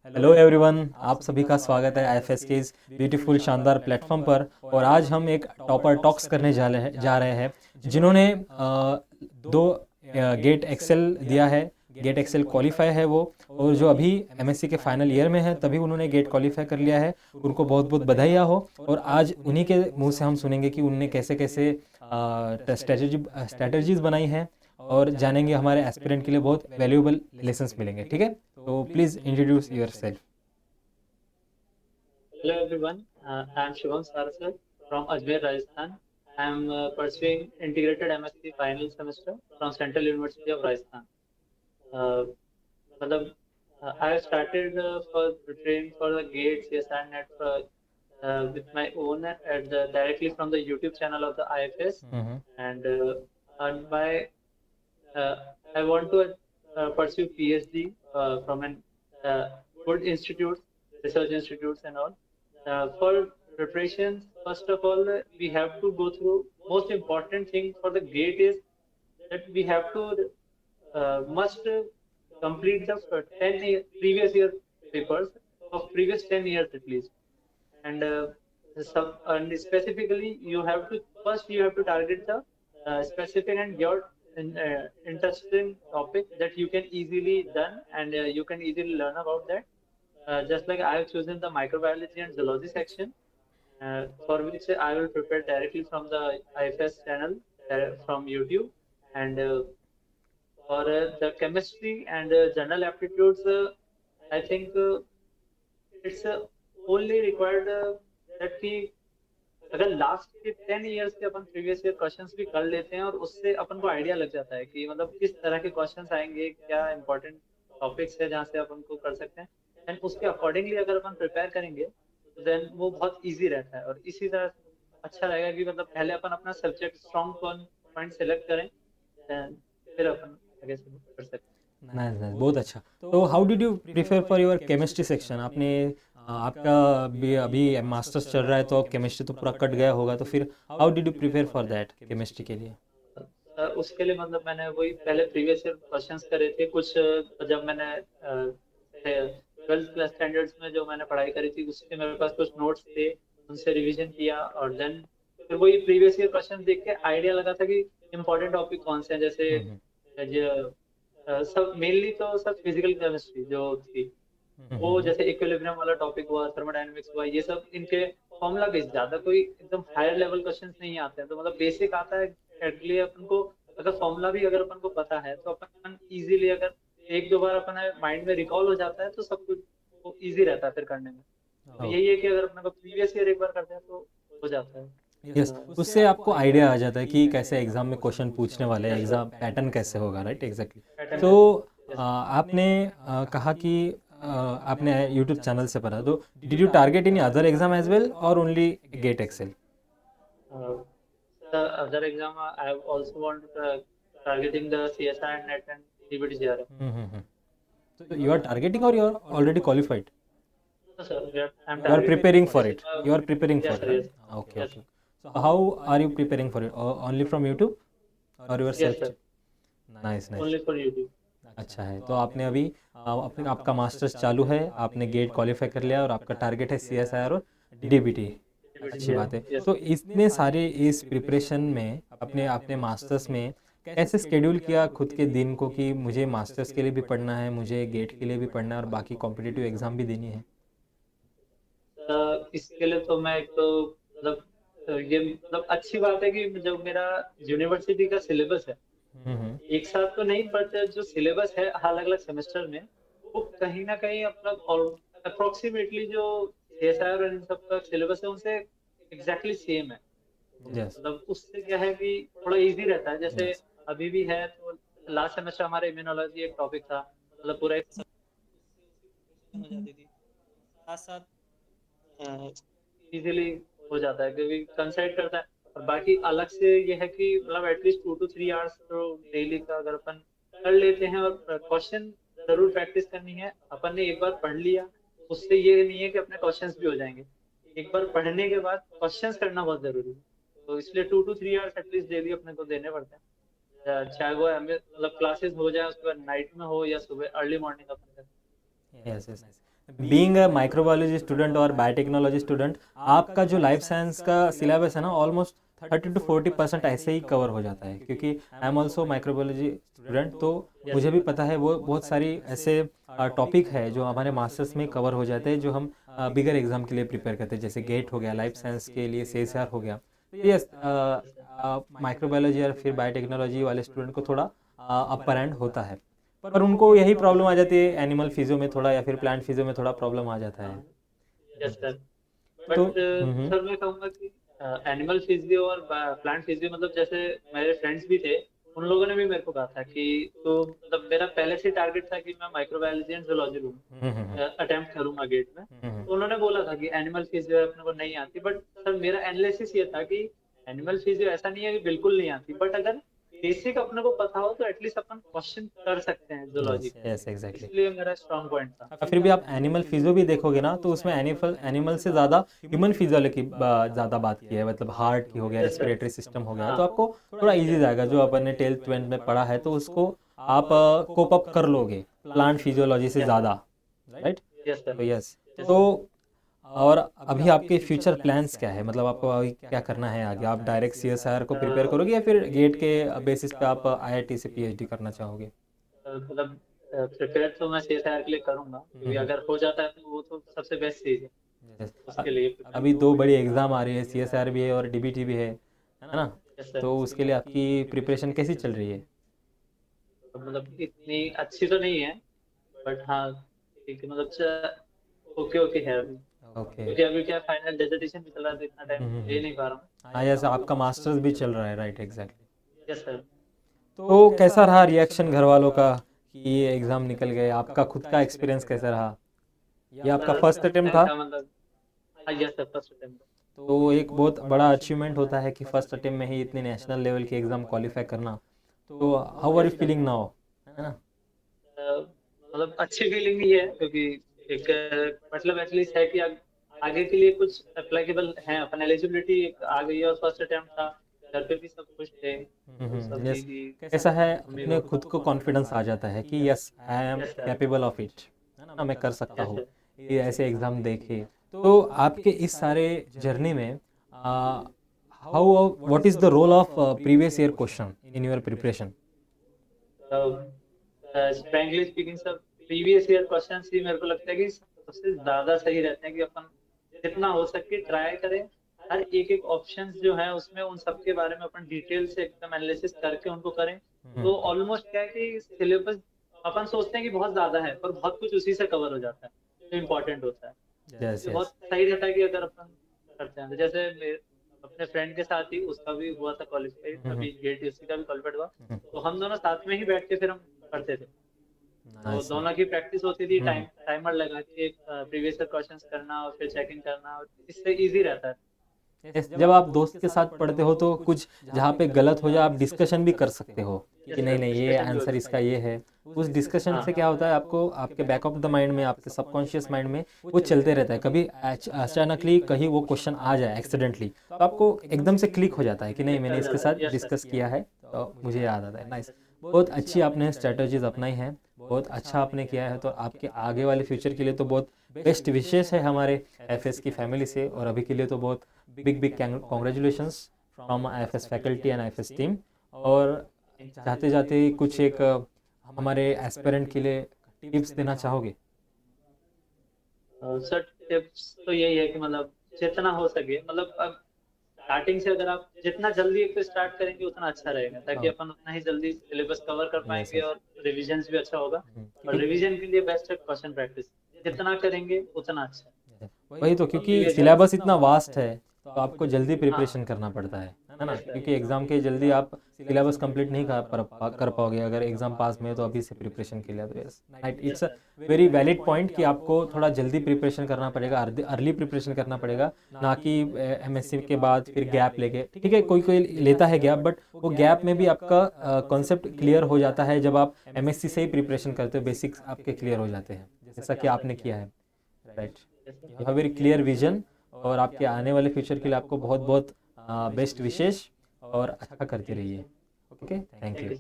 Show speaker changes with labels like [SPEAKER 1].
[SPEAKER 1] Hello everyone, आप सभी का स्वागत है आईएफएस के इस ब्यूटीफुल शानदार प्लेटफॉर्म पर। और आज हम एक टॉपर टॉक्स करने जा रहे हैं जिन्होंने दो गेट एक्सेल दिया है। गेट एक्सेल क्वालिफाई है वो, और जो अभी एमएससी के फाइनल ईयर में है तभी उन्होंने गेट क्वालिफाई कर लिया है। उनको बहुत बहुत बधाइयाँ हो। और आज उन्हीं के मुंह से हम सुनेंगे कि उनने कैसे कैसे स्ट्रेटजीज बनाई हैं, और जानेंगे हमारे एस्पिरेंट के लिए बहुत वैल्यूएबल लेसन्स मिलेंगे। ठीक है, तो please introduce your self.
[SPEAKER 2] Hello everyone, I am Shivam Saraswat from Ajmer, Rajasthan. I am pursuing integrated MSc final semester from Central University of Rajasthan. Uh, मतलब, I have started for preparing for the GATE, CSIR net with my own directly from the YouTube channel of the IFS,
[SPEAKER 1] hmm.
[SPEAKER 2] and on my uh, I want to pursue PhD from an uh, good institute, research institutes and all. For preparations, first of all, we have to go through most important thing for the GATE is that we have to must complete the previous year papers of previous 10 years at least. And and specifically you have to first you have to target the specific and your interesting topic that you can easily done, and you can easily learn about that. Just like I have chosen the microbiology and zoology section, for which I will prepare directly from the IFS channel from YouTube. And for the chemistry and general aptitudes, I think it's only required that कि अगर last के 10 years के अपन previous year questions भी कर लेते हैं और उससे अपन को आइडिया लग जाता है कि मतलब किस तरह के क्वेश्चंस आएंगे, क्या इंपॉर्टेंट टॉपिक्स है जहाँ से अपन को कर सकते हैं, एंड उसके अकॉर्डिंगली अगर अपन प्रिपेयर करेंगे तो देन वो बहुत इजी रहता है। और इसी तरह से अच्छा रहेगा कि मतलब पहले अपन अपना सब्जेक्ट स्ट्रॉन्ग पॉइंट सेलेक्ट करें, then फिर अपन आगे से कर सकते हैं।
[SPEAKER 1] नाइस नाइस, बहुत अच्छा। तो how did you prefer for your chemistry section? आपने आपका भी अभी मास्टर्स चल रहा है तो केमिस्ट्री तो पूरा कट गया होगा, तो फिर how did you prepare for that chemistry के लिए?
[SPEAKER 2] उसके लिए मतलब मैंने वही पहले प्रीवियस ईयर क्वेश्चंस करे थे कुछ, जब मैंने ट्वेल्थ क्लास स्टैंडर्ड्स में जो मैंने पढ़ाई करी थी उसके मेरे पास कुछ नोट्स थे, उनसे रिवीजन किया। और देन फिर वही प्रीवियस ईयर क्वेश्चन देख के आइडिया लगा था कि इम्पोर्टेंट टॉपिक कौन से हैं, जैसे
[SPEAKER 1] हम्म
[SPEAKER 2] जो सब मेनली तो सब फिजिकल केमिस्ट्री जो थी, वो
[SPEAKER 1] हम्म
[SPEAKER 2] जैसे इक्विलिब्रियम वाला टॉपिक हुआ, थर्मोडायनेमिक्स हुआ, ये सब इनके फॉर्मूला बेस्ड, ज्यादा कोई एकदम हायर लेवल क्वेश्चंस नहीं आते हैं, तो मतलब बेसिक आता है एटली अपन को। अगर फॉर्मूला भी अगर अपन को पता है तो अपन इजीली अगर एक दो बार अपन माइंड में रिकॉल हो जाता है तो सब कुछ इजी रहता है फिर करने में। तो
[SPEAKER 1] ओके।
[SPEAKER 2] यही है कि अगर अपन को प्रीवियस ईयर एक बार करते हैं तो हो जाता है।
[SPEAKER 1] यस, उससे आपको आइडिया आ जाता है कि कैसे एग्ज़ाम में क्वेश्चन पूछने वाले हैं,
[SPEAKER 2] यस सर,
[SPEAKER 1] एग्ज़ाम पैटर्न कैसे होगा, राइट? एग्जैक्टली।
[SPEAKER 2] पैटर्न
[SPEAKER 1] तो
[SPEAKER 2] कैसे। यस
[SPEAKER 1] आपने कहा कि आपने यूट्यूब चैनल से पढ़ा, तो did you target in other exam as well और only GATE XL?
[SPEAKER 2] Sir, the other exam I have also want targeting the CSI and NET and CBT JRF.
[SPEAKER 1] So you are targeting or you are already qualified?
[SPEAKER 2] No, sir, I'm
[SPEAKER 1] You are
[SPEAKER 2] targeting.
[SPEAKER 1] preparing for
[SPEAKER 2] This is
[SPEAKER 1] it. You are preparing for
[SPEAKER 2] yes,
[SPEAKER 1] it,
[SPEAKER 2] sir,
[SPEAKER 1] right?
[SPEAKER 2] yes,
[SPEAKER 1] Okay,
[SPEAKER 2] yes,
[SPEAKER 1] okay. So how are you preparing for it? Only from YouTube or your
[SPEAKER 2] yes,
[SPEAKER 1] self?
[SPEAKER 2] sir.
[SPEAKER 1] Nice nice.
[SPEAKER 2] Only for YouTube.
[SPEAKER 1] अच्छा है। तो आपने अभी अपने आपका masters चालू है, आपने गेट क्वालिफाई कर लिया और आपका टारगेट है सीएसआईआर और डीबीटी।
[SPEAKER 2] CBT
[SPEAKER 1] अच्छी बात है।
[SPEAKER 2] JRF. Yes,
[SPEAKER 1] तो
[SPEAKER 2] sir.
[SPEAKER 1] इतने सारे इस प्रिपरेशन में अपने अपने मास्टर्स में कैसे स्केड्यूल किया खुद के दिन को कि मुझे मास्टर्स के लिए भी पढ़ना है, मुझे गेट के लिए भी पढ़ना है और बाकी कॉम्पिटिटिव एग्ज़ाम भी देनी है?
[SPEAKER 2] इसके लिए तो मैं एक तो मतलब ये मतलब अच्छी बात है कि जो मेरा यूनिवर्सिटी का सिलेबस है
[SPEAKER 1] हम्म
[SPEAKER 2] एक साथ तो नहीं, बट जो सिलेबस है अलग अलग सेमेस्टर में वो कहीं ना कहीं अपना और अप्रोक्सीमेटली जो सीएसआई और इन सब का सिलेबस है उनसे एग्जैक्टली सेम है। तो
[SPEAKER 1] यस
[SPEAKER 2] मतलब उससे क्या है कि थोड़ा इजी रहता है। जैसे
[SPEAKER 1] यस।
[SPEAKER 2] अभी भी है तो लास्ट सेमेस्टर हमारा इम्यूनोलॉजी एक टॉपिक था, मतलब पूरा एक हो जाती थी, साथ साथ इजीली हो जाता है क्योंकि कंसाइड करता है। और बाकी अलग से ये है कि मतलब एटलीस्ट 2 to 3 आवर्स तो डेली का अगर अपन कर लेते हैं, और क्वेश्चन जरूर प्रैक्टिस करनी है। अपन ने एक बार पढ़ लिया उससे ये नहीं है कि अपने क्वेश्चंस भी हो जाएंगे, एक बार पढ़ने के बाद क्वेश्चंस करना बहुत जरूरी है। तो इसलिए 2 to 3 आवर्स एटलीस्ट डेली अपने को देने पड़ते हैं, चाहे वो मतलब क्लासेस हो जाए उसके बाद नाइट में हो या सुबह अर्ली मॉर्निंग अपन करें।
[SPEAKER 1] Yes yes. Being a microbiology student और बायोटेक्नोलॉजी स्टूडेंट, आपका जो लाइफ साइंस का सिलेबस है ना, ऑलमोस्ट 30 to 40% ऐसे ही कवर हो जाता है, क्योंकि I am also microbiology student, तो मुझे भी पता है वो बहुत सारी ऐसे टॉपिक है जो हमारे मास्टर्स में कवर हो जाते हैं, जो हम बिगर एग्जाम के लिए प्रिपेयर करते हैं, जैसे गेट हो गया, लाइफ साइंस के लिए CSR हो गया। तो यस, माइक्रोबायोलॉजी और फिर बायोटेक्नोलॉजी वाले स्टूडेंट को थोड़ा अपर एंड होता है, पर उनको यही प्रॉब्लम आ जाती है, एनिमल फिजियो में थोड़ा या फिर प्लांट फिजियो में थोड़ा प्रॉब्लम आ जाता है।
[SPEAKER 2] Yes sir.
[SPEAKER 1] तो
[SPEAKER 2] बट सर मैं कहूँगा कि एनिमल फिजियो और प्लांट फिजियो, मतलब जैसे मेरे फ्रेंड्स भी थे, उन लोगों ने भी मेरे को कहा था कि, तो मतलब मेरा पहले से टारगेट था कि मैं माइक्रोबायोलॉजी एंड जूलॉजी लूँ, अटेम्प्ट करूंगा गेट में। तो उन्होंने बोला था कि एनिमल फिजियो अपने को नहीं आती, बट सर मेरा एनालिसिस ये था कि एनिमल फिजियो ऐसा नहीं है कि बिल्कुल नहीं आती, बट अगर बेसिक अपने को पता हो तो एटलीस्ट अपन क्वेश्चन कर सकते हैं जूलॉजी
[SPEAKER 1] यस
[SPEAKER 2] में।
[SPEAKER 1] Yes exactly.
[SPEAKER 2] इसलिए मेरा स्ट्रॉन्ग पॉइंट था।
[SPEAKER 1] फिर भी आप एनिमल फिजियो भी देखोगे ना, तो उसमें एनिमल से ज़्यादा ह्यूमन फिजियोलॉजी की ज़्यादा बात की है, मतलब हार्ट की हो गया,
[SPEAKER 2] यस सर।
[SPEAKER 1] रेस्पिरेटरी सिस्टम हो गया,
[SPEAKER 2] हाँ।
[SPEAKER 1] तो आपको थोड़ा इजी जाएगा, जो अपन ने 12th-12th में पढ़ा है तो उसको आप कोप अप कर लोगे प्लांट फिजियोलॉजी से ज़्यादा, राइट?
[SPEAKER 2] यस
[SPEAKER 1] तो
[SPEAKER 2] सर।
[SPEAKER 1] यस। तो और अभी आपके फ्यूचर प्लान्स क्या है, मतलब आपको अभी क्या करना है आगे? आप डायरेक्ट CSIR को प्रिपेयर करोगे या फिर गेट के बेसिस पे आप IIT से PhD करना चाहोगे?
[SPEAKER 2] मतलब प्रिपेयर तो मैं CSIR के लिए करूंगा, क्योंकि अगर हो जाता है तो वो तो सबसे बेस्ट चीज है।
[SPEAKER 1] Yes.
[SPEAKER 2] उसके लिए
[SPEAKER 1] अभी दो बड़ी एग्ज़ाम आ रही है, CSIR भी है और DBT भी है ना?
[SPEAKER 2] Yes sir.
[SPEAKER 1] तो उसके लिए आपकी प्रिपरेशन कैसी चल रही है?
[SPEAKER 2] मतलब इतनी अच्छी तो नहीं है, बट हाँ ठीक है, मतलब ओके ओके है अभी।
[SPEAKER 1] ओके।
[SPEAKER 2] क्योंकि अभी क्या फाइनल डेजर्टेशन भी चल रहा है, तो इतना टाइम दे नहीं पा रहा हूँ।
[SPEAKER 1] हाँ यस, आपका मास्टर्स भी चल रहा है, राइट, एग्जैक्टली।
[SPEAKER 2] Yes sir.
[SPEAKER 1] तो कैसा रहा रिएक्शन घर वालों का कि ये एग्ज़ाम निकल गए? आपका खुद का एक्सपीरियंस कैसा रहा? ये आपका फर्स्ट अटेम्प्ट था?
[SPEAKER 2] का मतलब, हाँ यस सर, फर्स्ट अटेम्प्ट।
[SPEAKER 1] तो एक बहुत बड़ा अचीवमेंट होता है कि फर्स्ट अटेम्प्ट में ही इतनी नेशनल लेवल की एग्ज़ाम क्वालिफाई करना। तो how are you feeling now, है ना?
[SPEAKER 2] मतलब अच्छी फीलिंग नहीं है, क्योंकि एक मतलब एटलीस्ट है कि आगे के लिए कुछ अप्लीकेबल है, अपन एलिजिबिलिटी आ गई है, और फर्स्ट अटेम्प्ट था। घर पे भी सब खुश थे, तो सब
[SPEAKER 1] यस।
[SPEAKER 2] दीदी
[SPEAKER 1] कैसा है,
[SPEAKER 2] मम्मी
[SPEAKER 1] अपने
[SPEAKER 2] पापा।
[SPEAKER 1] खुद को कॉन्फिडेंस आ जाता है कि yes I am
[SPEAKER 2] yes sir.
[SPEAKER 1] Capable of it, है ना, मैं कर सकता
[SPEAKER 2] यस
[SPEAKER 1] हूँ
[SPEAKER 2] सर।
[SPEAKER 1] ये ऐसे एग्ज़ाम देके। तो आपके इस सारे जर्नी में how, what is the role of previous year question in your preparation?
[SPEAKER 2] Frankly speaking sir, previous year questions ही मेरे को लगता है कि सबसे ज्यादा सही रहते हैं, कि अपन जितना हो सके ट्राई करें, हर एक एक ऑप्शंस जो है उसमें उन सब के बारे में अपन डिटेल से एकदम एनालिसिस करके उनको करें। तो ऑलमोस्ट क्या है कि सिलेबस अपन सोचते हैं कि बहुत ज्यादा है, पर बहुत कुछ उसी से कवर हो जाता है जो इम्पोर्टेंट होता है।
[SPEAKER 1] यस
[SPEAKER 2] ये
[SPEAKER 1] यस।
[SPEAKER 2] बहुत सही रहता है कि अगर अपन करते हैं, तो जैसे अपने फ्रेंड के साथ ही उसका भी हुआ था क्वालिफाइड, अभी गेट उसका भी क्वालिफाइड हुआ, तो हम दोनों साथ में ही बैठ के फिर हम करते थे। तो
[SPEAKER 1] नाइस।
[SPEAKER 2] दोनों की प्रैक्टिस होती थी, टाइमर लगा के प्रीवियस ईयर क्वेश्चंस करना और फिर चेकिंग करना, और इससे इजी रहता है।
[SPEAKER 1] यस, जब आप दोस्त के साथ पढ़ते हो तो कुछ जहाँ पे गलत हो जाए आप डिस्कशन भी कर सकते हो कि
[SPEAKER 2] यस
[SPEAKER 1] नहीं
[SPEAKER 2] सर,
[SPEAKER 1] नहीं, ये
[SPEAKER 2] डिस्कशन भी
[SPEAKER 1] आंसर
[SPEAKER 2] होती
[SPEAKER 1] इसका
[SPEAKER 2] है।
[SPEAKER 1] ये है। उस डिस्कशन
[SPEAKER 2] हाँ।
[SPEAKER 1] से क्या होता है, आपको आपके बैक ऑफ द माइंड में, आपके सबकॉन्शियस माइंड में वो चलते रहता है, कभी अचानकली कहीं वो क्वेश्चन आ जाए एक्सीडेंटली, तो आपको एकदम से क्लिक हो जाता है कि नहीं, मैंने
[SPEAKER 2] निकल
[SPEAKER 1] इसके
[SPEAKER 2] जाता है,
[SPEAKER 1] साथ
[SPEAKER 2] यस सर।
[SPEAKER 1] डिस्कस किया है, तो मुझे याद आता है। नाइस, बहुत अच्छी आपने स्ट्रेटजीज अपनाई हैं, बहुत अच्छा आपने किया है, तो आपके आगे वाले फ्यूचर के लिए तो बहुत बेस्ट विशेष है हमारे FS की फैमिली से, और अभी के लिए तो बहुत big big congratulations from IFS faculty and IFS team. और जाते जाते कुछ एक हमारे एस्पिरेंट के लिए टिप्स देना चाहोगे?
[SPEAKER 2] सर टिप्स तो यही है कि मतलब जितना हो सके, मतलब अब स्टार्टिंग से अगर आप जितना जल्दी एक तो स्टार्ट करेंगे उतना अच्छा रहेगा, ताकि अपन उतना ही जल्दी सिलेबस कवर कर
[SPEAKER 1] यस
[SPEAKER 2] पाएंगे
[SPEAKER 1] यस।
[SPEAKER 2] और रिविजन्स भी अच्छा होगा। और रिवीजन के लिए बेस्ट है क्वेश्चन प्रैक्टिस, जितना करेंगे उतना अच्छा है।
[SPEAKER 1] वही तो,
[SPEAKER 2] और
[SPEAKER 1] क्योंकि
[SPEAKER 2] प्रीवियस ईयर,
[SPEAKER 1] सिलेबस इतना वास्ट है तो आपको जल्दी
[SPEAKER 2] हाँ
[SPEAKER 1] प्रिपरेशन करना पड़ता है ना,
[SPEAKER 2] यस सर।
[SPEAKER 1] क्योंकि एग्ज़ाम के जल्दी आप सिलेबस कंप्लीट नहीं कर पाओगे अगर एग्ज़ाम पास में हो, तो अभी से प्रिपरेशन के लिए। तो yes, right, it's
[SPEAKER 2] yes
[SPEAKER 1] a
[SPEAKER 2] sir.
[SPEAKER 1] Very valid point कि आपको थोड़ा जल्दी प्रिपरेशन करना पड़ेगा, अर्ली प्रिपरेशन करना पड़ेगा, ना कि MSc के बाद फिर गैप लेके। ठीक है, कोई कोई लेता है गैप, बट वो गैप में भी आपका कॉन्सेप्ट क्लियर हो जाता है जब आप MSc से ही प्रिपरेशन करते हो, बेसिक्स आपके क्लियर हो जाते हैं, जैसा कि आपने किया है, right. You have very clear vision, और आपके आने वाले फ्यूचर के लिए आपको बहुत बहुत बेस्ट विशेष, और अच्छा करते रहिए। Okay, thank
[SPEAKER 2] thank
[SPEAKER 1] you.
[SPEAKER 2] You.